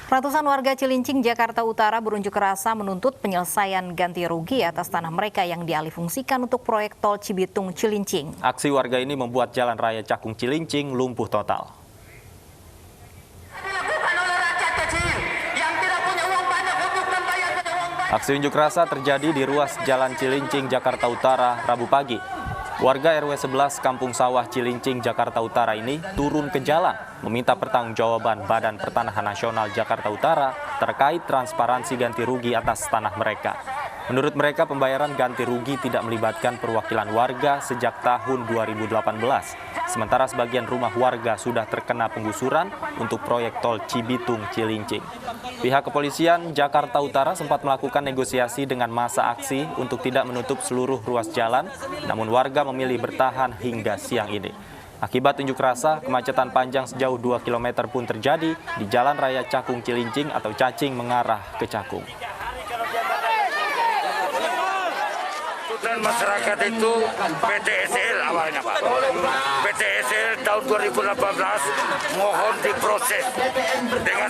Ratusan warga Cilincing, Jakarta Utara berunjuk rasa menuntut penyelesaian ganti rugi atas tanah mereka yang dialihfungsikan untuk proyek tol Cibitung Cilincing. Aksi warga ini membuat Jalan Raya Cakung Cilincing lumpuh total. Aksi unjuk rasa terjadi di ruas Jalan Cilincing, Jakarta Utara, Rabu pagi. Warga RW 11 Kampung Sawah Cilincing, Jakarta Utara ini turun ke jalan meminta pertanggungjawaban Badan Pertanahan Nasional Jakarta Utara terkait transparansi ganti rugi atas tanah mereka. Menurut mereka, pembayaran ganti rugi tidak melibatkan perwakilan warga sejak tahun 2018. Sementara sebagian rumah warga sudah terkena penggusuran untuk proyek tol Cibitung Cilincing. Pihak kepolisian Jakarta Utara sempat melakukan negosiasi dengan massa aksi untuk tidak menutup seluruh ruas jalan, namun warga memilih bertahan hingga siang ini. Akibat unjuk rasa, kemacetan panjang sejauh 2 km pun terjadi di Jalan Raya Cakung Cilincing atau Cacing mengarah ke Cakung. Dan masyarakat itu PTSL awalnya Pak. PTSL tahun 2018 mohon diproses dengan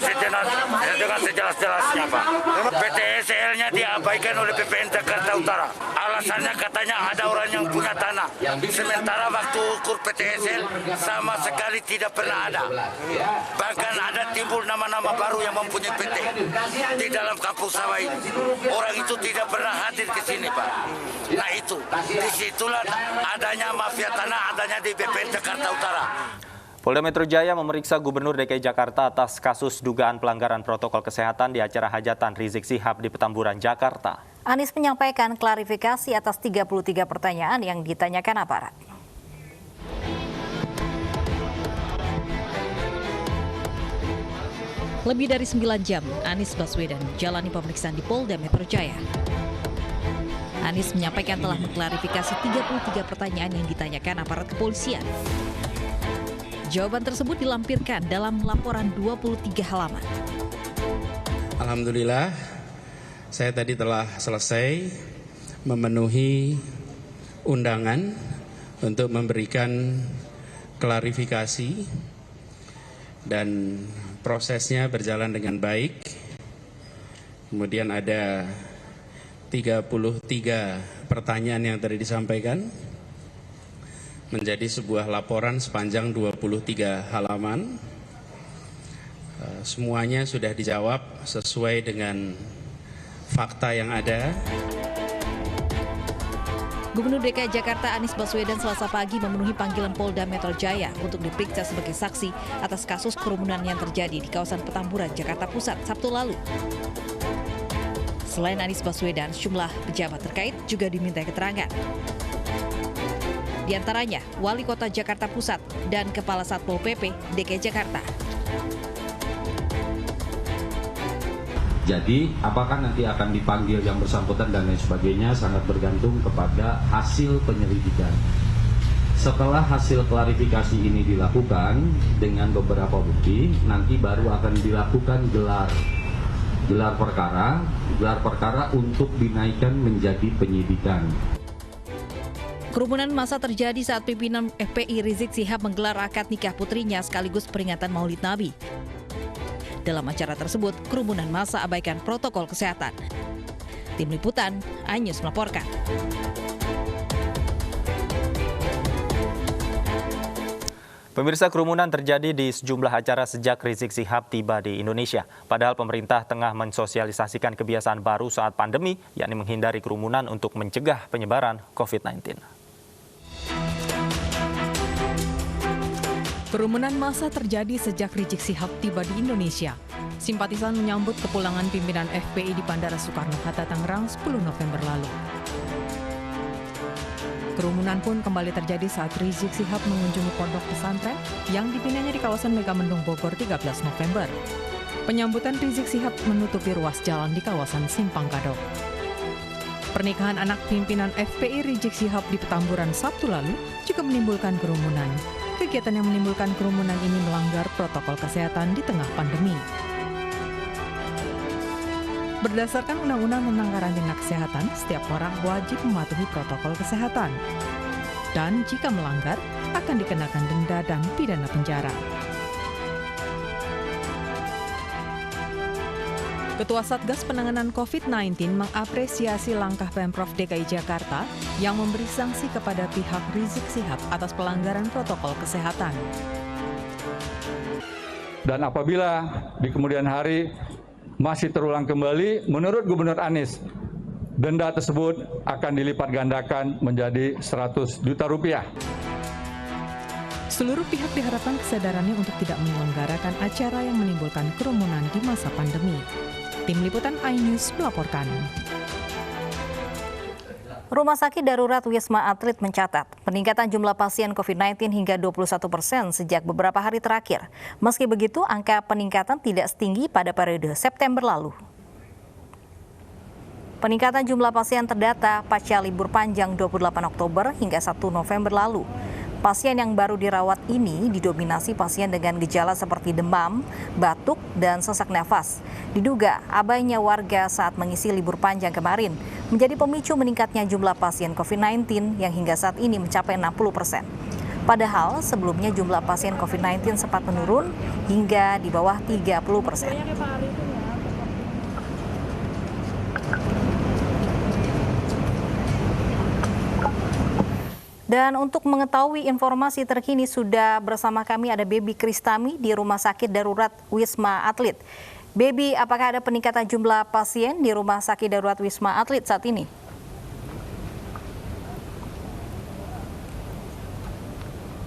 sejelas-jelasnya Pak. PTSL-nya diabaikan oleh PPN Jakarta Utara. Alasannya katanya ada orang yang punya tanah. Sementara waktu ukur PTSL sama sekali tidak pernah ada. Bahkan ada timbul nama-nama baru yang mempunyai PT di dalam kampung sawah ini. Orang itu tidak pernah hadir ke sini Pak. Nah itu, disitulah adanya mafia tanah, adanya di BPN Jakarta Utara. Polda Metro Jaya memeriksa Gubernur DKI Jakarta atas kasus dugaan pelanggaran protokol kesehatan di acara hajatan Rizik Syihab di Petamburan, Jakarta. Anies menyampaikan klarifikasi atas 33 pertanyaan yang ditanyakan aparat. Lebih dari 9 jam, Anies Baswedan menjalani pemeriksaan di Polda Metro Jaya. Anies menyampaikan telah mengklarifikasi 33 pertanyaan yang ditanyakan aparat kepolisian. Jawaban tersebut dilampirkan dalam laporan 23 halaman. Alhamdulillah, saya tadi telah selesai memenuhi undangan untuk memberikan klarifikasi dan prosesnya berjalan dengan baik. Kemudian ada 33 pertanyaan yang tadi disampaikan menjadi sebuah laporan sepanjang 23 halaman. Semuanya sudah dijawab sesuai dengan fakta yang ada. Gubernur DKI Jakarta Anies Baswedan Selasa pagi memenuhi panggilan Polda Metro Jaya untuk diperiksa sebagai saksi atas kasus kerumunan yang terjadi di kawasan Petamburan, Jakarta Pusat, Sabtu lalu. Selain Anies Baswedan, sejumlah pejabat terkait juga diminta keterangan. Di antaranya, Wali Kota Jakarta Pusat dan Kepala Satpol PP DKI Jakarta. Jadi, apakah nanti akan dipanggil yang bersangkutan dan lain sebagainya sangat bergantung kepada hasil penyelidikan. Setelah hasil klarifikasi ini dilakukan dengan beberapa bukti, nanti baru akan dilakukan gelar perkara untuk dinaikkan menjadi penyidikan. Kerumunan massa terjadi saat pimpinan FPI Rizik Syihab menggelar akad nikah putrinya sekaligus peringatan Maulid Nabi. Dalam acara tersebut, kerumunan massa abaikan protokol kesehatan. Tim Liputan, iNews melaporkan. Pemirsa, kerumunan terjadi di sejumlah acara sejak Rizik Syihab tiba di Indonesia. Padahal pemerintah tengah mensosialisasikan kebiasaan baru saat pandemi, yakni menghindari kerumunan untuk mencegah penyebaran COVID-19. Kerumunan massa terjadi sejak Rizik Syihab tiba di Indonesia. Simpatisan menyambut kepulangan pimpinan FPI di Bandara Soekarno-Hatta, Tangerang 10 November lalu. Kerumunan pun kembali terjadi saat Rizik Syihab mengunjungi pondok pesantren yang dibinanya di kawasan Megamendung Bogor 13 November. Penyambutan Rizik Syihab menutupi ruas jalan di kawasan Simpang Gadok. Pernikahan anak pimpinan FPI Rizik Syihab di Petamburan Sabtu lalu juga menimbulkan kerumunan. Kegiatan yang menimbulkan kerumunan ini melanggar protokol kesehatan di tengah pandemi. Berdasarkan Undang-Undang tentang Karantina Kesehatan, setiap orang wajib mematuhi protokol kesehatan. Dan jika melanggar, akan dikenakan denda dan pidana penjara. Ketua Satgas Penanganan COVID-19 mengapresiasi langkah Pemprov DKI Jakarta yang memberi sanksi kepada pihak Rizik Syihab atas pelanggaran protokol kesehatan. Dan apabila di kemudian hari masih terulang kembali, menurut Gubernur Anies, denda tersebut akan dilipat gandakan menjadi 100 juta rupiah. Seluruh pihak diharapkan kesadarannya untuk tidak menyelenggarakan acara yang menimbulkan kerumunan di masa pandemi. Tim Liputan iNews melaporkan. Rumah Sakit Darurat Wisma Atlet mencatat peningkatan jumlah pasien COVID-19 hingga 21% sejak beberapa hari terakhir. Meski begitu, angka peningkatan tidak setinggi pada periode September lalu. Peningkatan jumlah pasien terdata pasca libur panjang 28 Oktober hingga 1 November lalu. Pasien yang baru dirawat ini didominasi pasien dengan gejala seperti demam, batuk, dan sesak nafas. Diduga abainya warga saat mengisi libur panjang kemarin menjadi pemicu meningkatnya jumlah pasien COVID-19 yang hingga saat ini mencapai 60%. Padahal sebelumnya jumlah pasien COVID-19 sempat menurun hingga di bawah 30%. Dan untuk mengetahui informasi terkini sudah bersama kami ada Baby Kristami di Rumah Sakit Darurat Wisma Atlet. Baby, apakah ada peningkatan jumlah pasien di Rumah Sakit Darurat Wisma Atlet saat ini?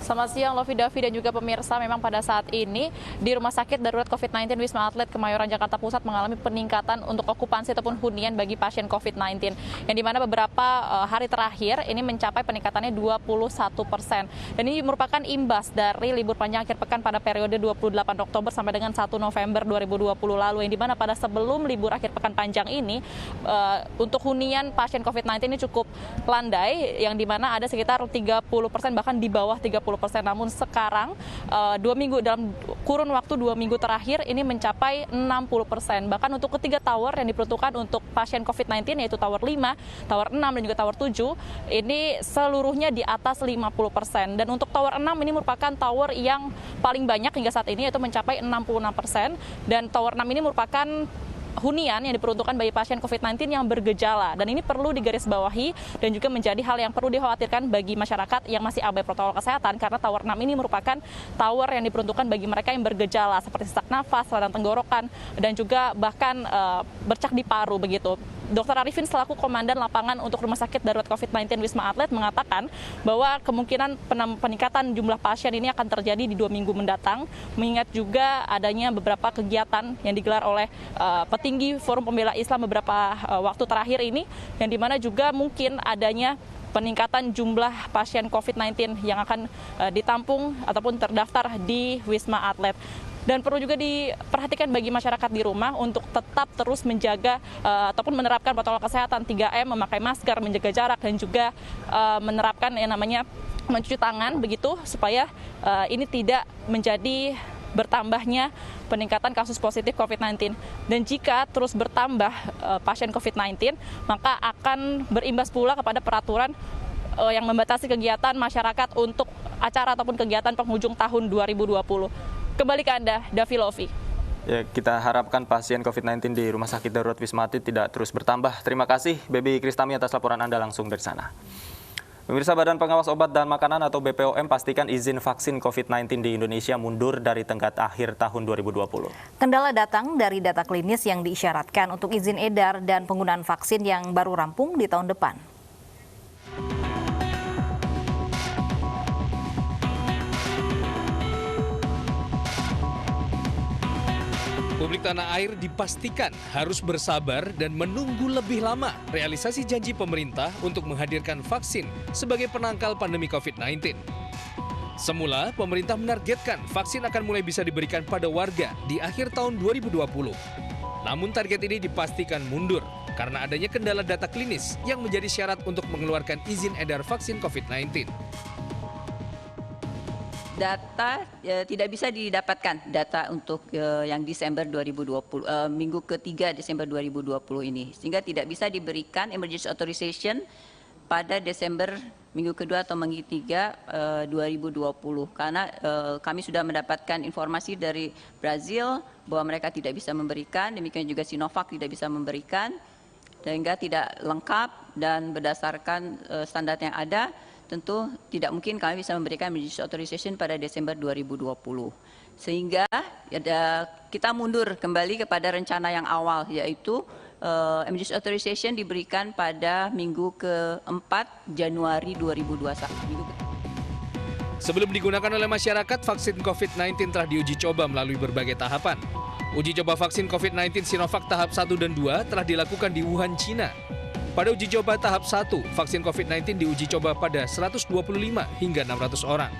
Selamat siang, Lovi, Davi, dan juga pemirsa. Memang pada saat ini di Rumah Sakit Darurat COVID-19 Wisma Atlet Kemayoran Jakarta Pusat mengalami peningkatan untuk okupansi ataupun hunian bagi pasien COVID-19. Yang dimana beberapa hari terakhir ini mencapai peningkatannya 21%. Dan ini merupakan imbas dari libur panjang akhir pekan pada periode 28 Oktober sampai dengan 1 November 2020 lalu. Yang dimana pada sebelum libur akhir pekan panjang ini untuk hunian pasien COVID-19 ini cukup landai. Yang dimana ada sekitar 30% bahkan di bawah 30%. Namun sekarang 2 minggu dalam kurun waktu 2 minggu terakhir ini mencapai 60%. Bahkan untuk ketiga tower yang diperuntukkan untuk pasien COVID-19 yaitu tower 5, tower 6 dan juga tower 7 ini seluruhnya di atas 50%. Dan untuk tower 6 ini merupakan tower yang paling banyak hingga saat ini yaitu mencapai 66%. Dan tower 6 ini merupakan hunian yang diperuntukkan bagi pasien COVID-19 yang bergejala, dan ini perlu digarisbawahi dan juga menjadi hal yang perlu dikhawatirkan bagi masyarakat yang masih abai protokol kesehatan, karena tower 6 ini merupakan tower yang diperuntukkan bagi mereka yang bergejala seperti sesak nafas, radang tenggorokan, dan juga bahkan bercak di paru begitu. Dr. Arifin selaku Komandan Lapangan untuk Rumah Sakit Darurat COVID-19 Wisma Atlet mengatakan bahwa kemungkinan peningkatan jumlah pasien ini akan terjadi di 2 minggu mendatang, mengingat juga adanya beberapa kegiatan yang digelar oleh petinggi Forum Pembela Islam beberapa waktu terakhir ini, yang dimana juga mungkin adanya peningkatan jumlah pasien COVID-19 yang akan ditampung ataupun terdaftar di Wisma Atlet. Dan perlu juga diperhatikan bagi masyarakat di rumah untuk tetap terus menjaga ataupun menerapkan protokol kesehatan 3M, memakai masker, menjaga jarak, dan juga menerapkan yang namanya mencuci tangan begitu, supaya ini tidak menjadi bertambahnya peningkatan kasus positif COVID-19. Dan jika terus bertambah pasien COVID-19, maka akan berimbas pula kepada peraturan yang membatasi kegiatan masyarakat untuk acara ataupun kegiatan penghujung tahun 2020. Kembali ke Anda, Davi, Lovi. Ya, kita harapkan pasien COVID-19 di Rumah Sakit Darurat Wisma Atlet tidak terus bertambah. Terima kasih, Baby Kristami, atas laporan Anda langsung dari sana. Pemirsa, Badan Pengawas Obat dan Makanan atau BPOM pastikan izin vaksin COVID-19 di Indonesia mundur dari tenggat akhir tahun 2020. Kendala datang dari data klinis yang diisyaratkan untuk izin edar dan penggunaan vaksin yang baru rampung di tahun depan. Publik tanah air dipastikan harus bersabar dan menunggu lebih lama realisasi janji pemerintah untuk menghadirkan vaksin sebagai penangkal pandemi COVID-19. Semula, pemerintah menargetkan vaksin akan mulai bisa diberikan pada warga di akhir tahun 2020. Namun target ini dipastikan mundur karena adanya kendala data klinis yang menjadi syarat untuk mengeluarkan izin edar vaksin COVID-19. Data tidak bisa didapatkan, data untuk yang Desember 2020, minggu ketiga Desember 2020 ini, sehingga tidak bisa diberikan emergency authorization pada Desember minggu kedua atau minggu ketiga 2020 karena kami sudah mendapatkan informasi dari Brazil bahwa mereka tidak bisa memberikan, demikian juga Sinovac tidak bisa memberikan sehingga tidak lengkap dan berdasarkan standar yang ada tentu tidak mungkin kami bisa memberikan emergency authorization pada Desember 2020 sehingga kita mundur kembali kepada rencana yang awal yaitu emergency authorization diberikan pada minggu ke-4 Januari 2021. Sebelum digunakan oleh masyarakat, vaksin COVID-19 telah diuji coba melalui berbagai tahapan. Uji coba vaksin COVID-19 Sinovac tahap 1 dan 2 telah dilakukan di Wuhan, China. Pada uji coba tahap 1, vaksin COVID-19 diuji coba pada 125 hingga 600 orang.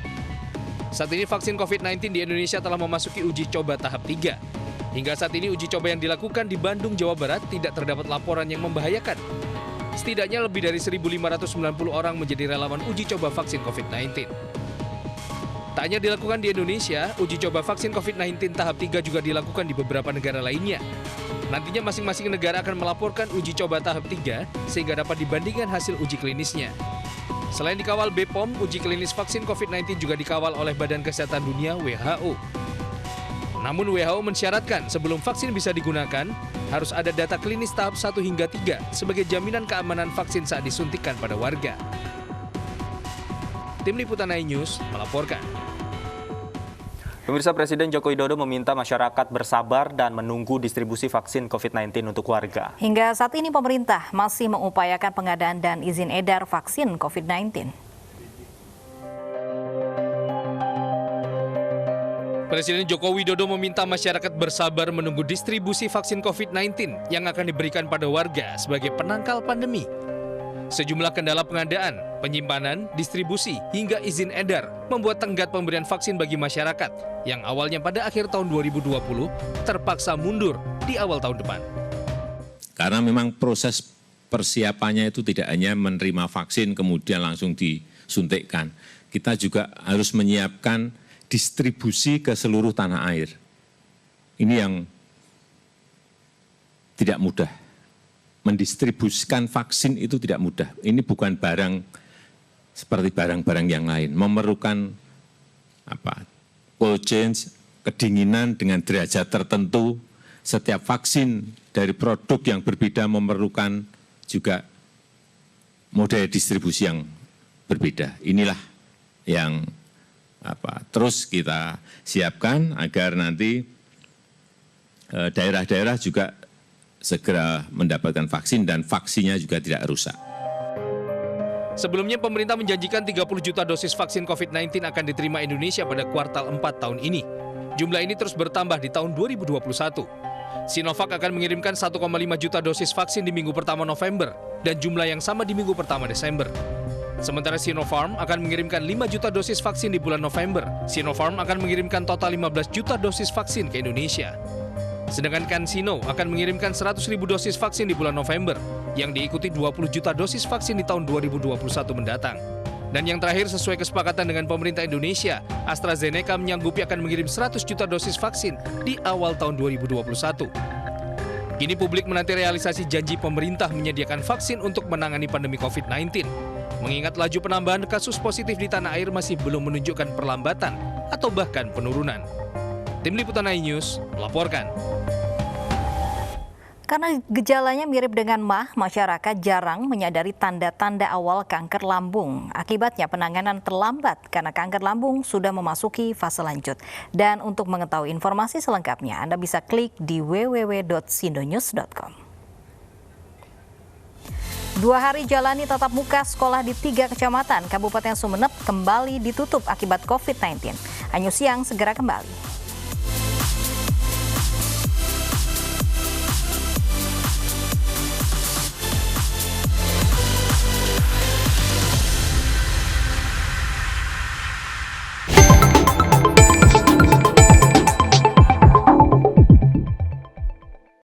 Saat ini vaksin COVID-19 di Indonesia telah memasuki uji coba tahap 3. Hingga saat ini uji coba yang dilakukan di Bandung, Jawa Barat tidak terdapat laporan yang membahayakan. Setidaknya lebih dari 1.590 orang menjadi relawan uji coba vaksin COVID-19. Tak hanya dilakukan di Indonesia, uji coba vaksin COVID-19 tahap 3 juga dilakukan di beberapa negara lainnya. Nantinya masing-masing negara akan melaporkan uji coba tahap 3 sehingga dapat dibandingkan hasil uji klinisnya. Selain dikawal BPOM, uji klinis vaksin COVID-19 juga dikawal oleh Badan Kesehatan Dunia (WHO). Namun WHO mensyaratkan sebelum vaksin bisa digunakan, harus ada data klinis tahap 1 hingga 3 sebagai jaminan keamanan vaksin saat disuntikan pada warga. Tim Liputan iNews melaporkan. Pemirsa, Presiden Joko Widodo meminta masyarakat bersabar dan menunggu distribusi vaksin COVID-19 untuk warga. Hingga saat ini pemerintah masih mengupayakan pengadaan dan izin edar vaksin COVID-19. Presiden Joko Widodo meminta masyarakat bersabar menunggu distribusi vaksin COVID-19 yang akan diberikan pada warga sebagai penangkal pandemi. Sejumlah kendala pengadaan, penyimpanan, distribusi, hingga izin edar membuat tenggat pemberian vaksin bagi masyarakat yang awalnya pada akhir tahun 2020 terpaksa mundur di awal tahun depan. Karena memang proses persiapannya itu tidak hanya menerima vaksin kemudian langsung disuntikkan. Kita juga harus menyiapkan distribusi ke seluruh tanah air. Ini yang tidak mudah. Mendistribusikan vaksin itu tidak mudah. Ini bukan barang seperti barang-barang yang lain. Memerlukan cold chain, kedinginan dengan derajat tertentu. Setiap vaksin dari produk yang berbeda memerlukan juga model distribusi yang berbeda. Inilah yang terus kita siapkan agar nanti daerah-daerah juga segera mendapatkan vaksin dan vaksinnya juga tidak rusak. Sebelumnya pemerintah menjanjikan 30 juta dosis vaksin COVID-19 akan diterima Indonesia pada kuartal 4 tahun ini. Jumlah ini terus bertambah di tahun 2021. Sinovac akan mengirimkan 1,5 juta dosis vaksin di minggu pertama November dan jumlah yang sama di minggu pertama Desember. Sementara Sinopharm akan mengirimkan 5 juta dosis vaksin di bulan November. Sinopharm akan mengirimkan total 15 juta dosis vaksin ke Indonesia. Sedangkan CanSino akan mengirimkan 100.000 dosis vaksin di bulan November, yang diikuti 20 juta dosis vaksin di tahun 2021 mendatang. Dan yang terakhir, sesuai kesepakatan dengan pemerintah Indonesia, AstraZeneca menyanggupi akan mengirim 100 juta dosis vaksin di awal tahun 2021. Kini publik menanti realisasi janji pemerintah menyediakan vaksin untuk menangani pandemi COVID-19. Mengingat laju penambahan kasus positif di tanah air masih belum menunjukkan perlambatan atau bahkan penurunan. Tim Liputan iNews melaporkan. Karena gejalanya mirip dengan MAH, masyarakat jarang menyadari tanda-tanda awal kanker lambung. Akibatnya penanganan terlambat karena kanker lambung sudah memasuki fase lanjut. Dan untuk mengetahui informasi selengkapnya, Anda bisa klik di www.sindonews.com. 2 hari jalani tatap muka sekolah di 3 kecamatan Kabupaten Sumeneb kembali ditutup akibat COVID-19. iNews Siang segera kembali.